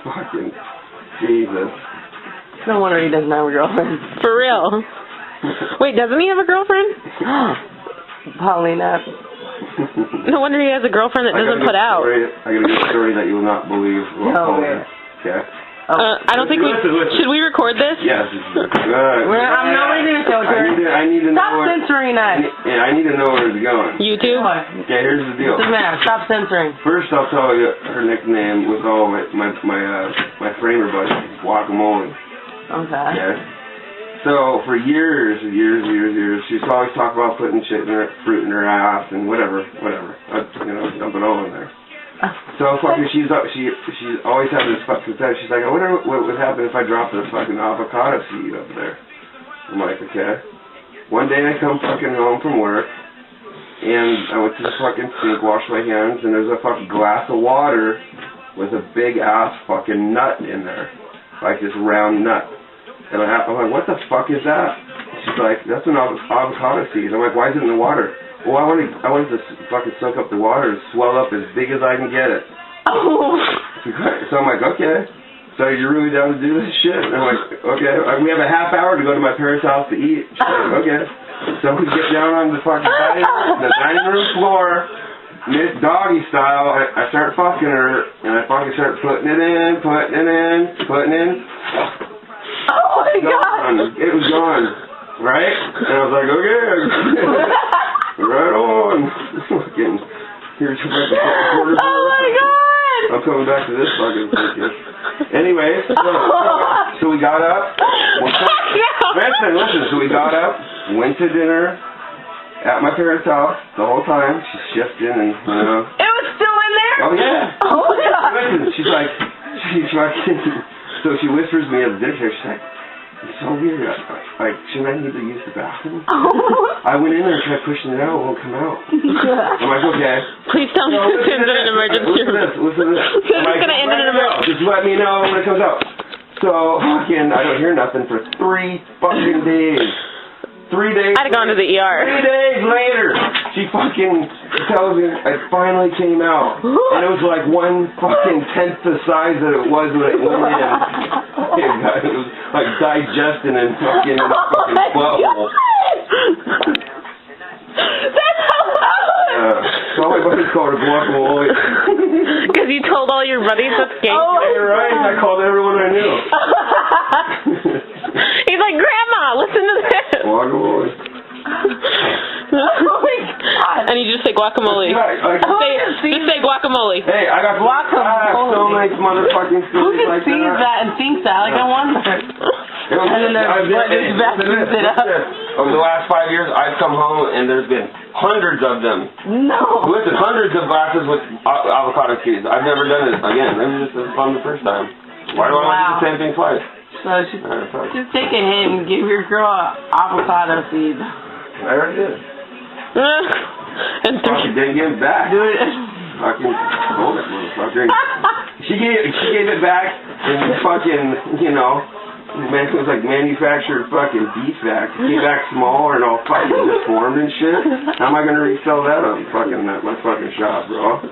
Fucking Jesus. No wonder he doesn't have a girlfriend. For real. Wait, doesn't he have a girlfriend? Paulina. No wonder he has a girlfriend that doesn't put out. I got a good story that you will not believe. No, okay. I don't think we... Should we record this? Yes. I'm not reading it, I need to know Stop censoring us. I need to know where it's going. YouTube? Okay, here's the deal. Doesn't matter. Stop censoring. First, I'll tell you her nickname with all my framer buddies, Guacamole. Okay. So, for years, she's always talked about putting fruit in her ass and whatever. Dump it all in there. So, fucking, she's always had this fucking thing. She's like, I wonder what would happen if I dropped a fucking avocado seed up there. I'm like, okay. One day I come fucking home from work, and I went to the fucking sink, washed my hands, and there's a fucking glass of water with a big ass fucking nut in there. Like this round nut. And I'm like, what the fuck is that? She's like, that's an avocado seed. I'm like, why is it in the water? Well, I wanted to fucking soak up the water and swell up as big as I can get it. Oh. So I'm like, okay. So you're really down to do this shit? And I'm like, okay. We have a half hour to go to my parents' house to eat. Like, okay. So we get down on the fucking dining room floor, doggy style. I start fucking her, and I fucking start putting it in. Oh my God. It was gone. Right? And I was like, okay. Right on. Fucking. Here's your fucking. Oh my God. I'm coming back to this fucking thing. Anyways, so we got up. Listen. So we got up, went to dinner at my parents' house the whole time. She's shifting and, It was still in there? Oh, yeah. Oh my God. Listen, she's like, so she whispers to me at the dinner table, she's like, it's so weird. Like, shouldn't I need to use the bathroom? I went in there and tried pushing it out. It won't come out. I'm like, okay. Please tell me this ends in an emergency. Listen to this. This is going to end in an emergency. Just let me know when it comes out. So, fucking, I don't hear nothing for 3 fucking days. 3 days. I'd have gone to the ER. 3 days later, she fucking tells me it finally came out. And it was like 1/10 the size that it was when it went in. It was like digesting and fucking in the fucking butthole. That's hilarious. So all my buddies called her Guacamole. Because you told all your buddies that's gay. Oh, you're right. I called everyone I knew. He's like, Grandma, listen to this. Guacamole. Oh my God. And you just say guacamole. Just say guacamole. Hey, I got guacamole. So many motherfucking Who stories just like sees that and thinks that? Like, I wonder. And then there's vacuums it up. Over the last 5 years, I've come home and there's been hundreds of them. No. Listen, hundreds of glasses with avocado seeds. I've never done it again. Maybe this is fun the first time. Why do I want to do the same thing twice? So just take a hint and give your girl an avocado seed. I already did. And Fucking didn't give it back. Do it. Fucking hold it, motherfucker. She gave it back and fucking, man, it was like manufactured fucking defect. It came back smaller and all fucking deformed and shit. How am I gonna resell that on my fucking shop, bro?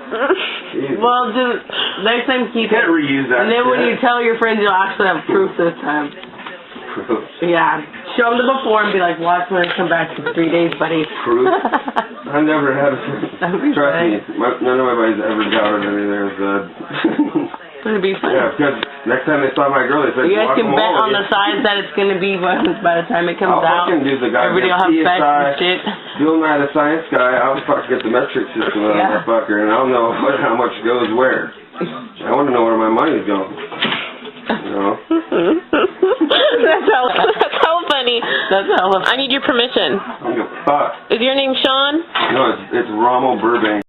Jesus. Well, just next time keep You can't reuse that. And then when shit. you tell your friends, you'll actually have proof this time. Proof. Yeah. Show them the before and be like, watch when I come back in 3 days, buddy. Proof? I've never had trust me, none of my buddies ever doubted anything I said. It's going to be fun. Yeah, because next time they saw my girl, they said, you guys can bet on the size that it's going to be by the time it comes out. Fucking do the guy. Everybody will have specs and shit. Bill Nye the Science Guy, I'll fucking get the metric system out of that fucker, and I'll know how much goes where. I want to know where my money's going. That's hella funny. That's hella funny. I need your permission. I don't give a fuck. Is your name Sean? No, it's Rommel Burbank.